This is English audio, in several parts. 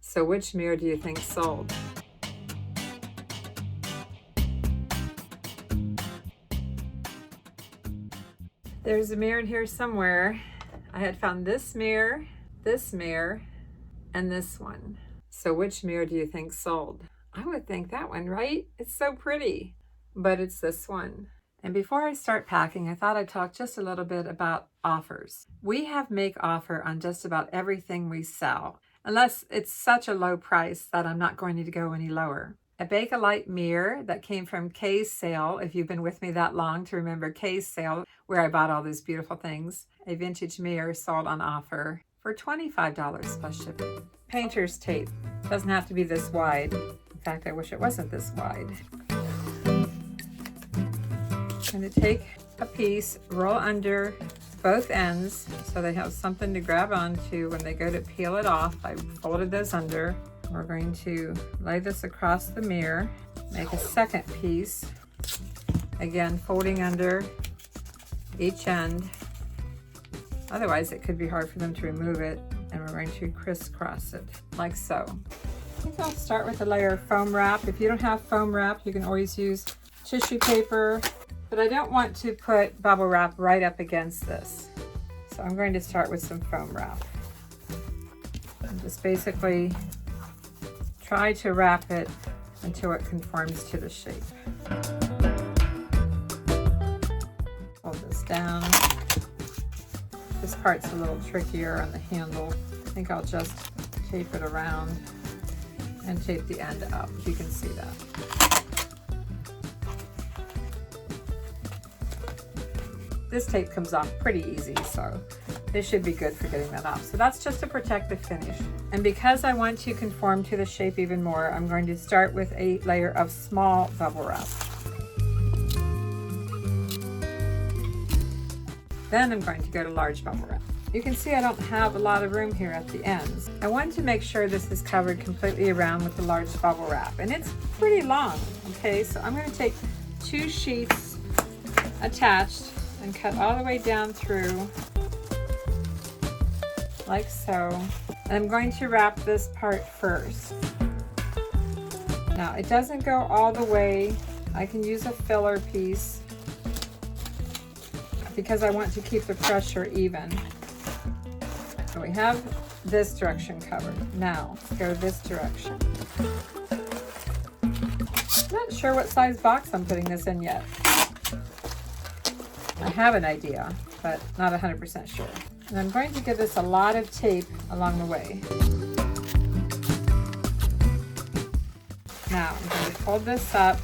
So which mirror do you think sold? There's a mirror in here somewhere. I had found this mirror, and this one. So which mirror do you think sold? I would think that one, right? It's so pretty, but it's this one. And before I start packing, I thought I'd talk just a little bit about offers. We have make offer on just about everything we sell, unless it's such a low price that I'm not going to go any lower. A Bakelite mirror that came from Kay's sale, if you've been with me that long to remember Kay's sale, where I bought all these beautiful things. A vintage mirror sold on offer for $25 plus shipping. Painter's tape. Doesn't have to be this wide. In fact, I wish it wasn't this wide. I'm going to take a piece, roll under both ends so they have something to grab onto when they go to peel it off. I folded those under. We're going to lay this across the mirror, make a second piece, again folding under each end. Otherwise it could be hard for them to remove it, and we're going to crisscross it like so. I think I'll start with a layer of foam wrap. If you don't have foam wrap, you can always use tissue paper, but I don't want to put bubble wrap right up against this. So I'm going to start with some foam wrap. And just basically try to wrap it until it conforms to the shape. Hold this down. This part's a little trickier on the handle. I think I'll just tape it around and tape the end up. You can see that. This tape comes off pretty easy, so this should be good for getting that off. So that's just to protect the finish. And because I want to conform to the shape even more, I'm going to start with a layer of small bubble wrap. Then I'm going to go to large bubble wrap. You can see I don't have a lot of room here at the ends. I want to make sure this is covered completely around with the large bubble wrap, and it's pretty long, okay? So I'm going to take 2 sheets attached and cut all the way down through like so. And I'm going to wrap this part first. Now it doesn't go all the way. I can use a filler piece because I want to keep the pressure even. So we have this direction covered. Now let's go this direction. Not sure what size box I'm putting this in yet. I have an idea, but not 100% sure. And I'm going to give this a lot of tape along the way. Now I'm going to fold this up,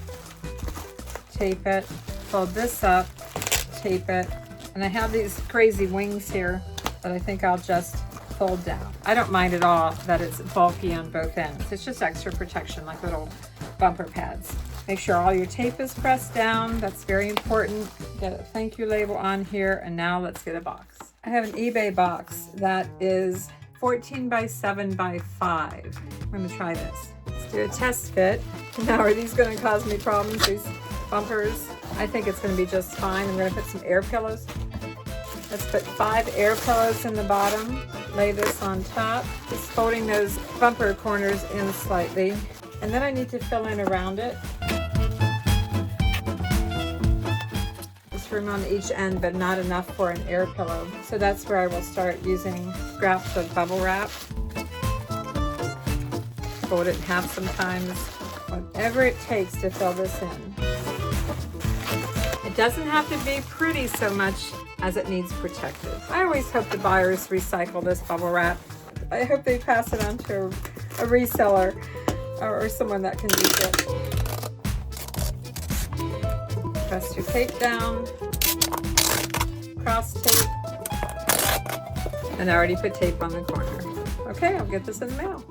tape it, fold this up, tape it, and I have these crazy wings here that I think I'll just fold down. I don't mind at all that it's bulky on both ends. It's just extra protection, like little bumper pads. Make sure all your tape is pressed down. That's very important. Get a thank you label on here, and now let's get a box. I have an eBay box that is 14 by 7 by 5. I'm going to try this. Let's do a test fit. Now, are these going to cause me problems, these bumpers? I think it's going to be just fine. I'm going to put some air pillows. Let's put 5 air pillows in the bottom. Lay this on top. Just folding those bumper corners in slightly. And then I need to fill in around it. Just room on each end, but not enough for an air pillow. So that's where I will start using scraps of bubble wrap. Fold it in half sometimes. Whatever it takes to fill this in. It doesn't have to be pretty so much as it needs protected. I always hope the buyers recycle this bubble wrap. I hope they pass it on to a reseller or someone that can use it. Press your tape down, cross tape, and I already put tape on the corner. Okay, I'll get this in the mail.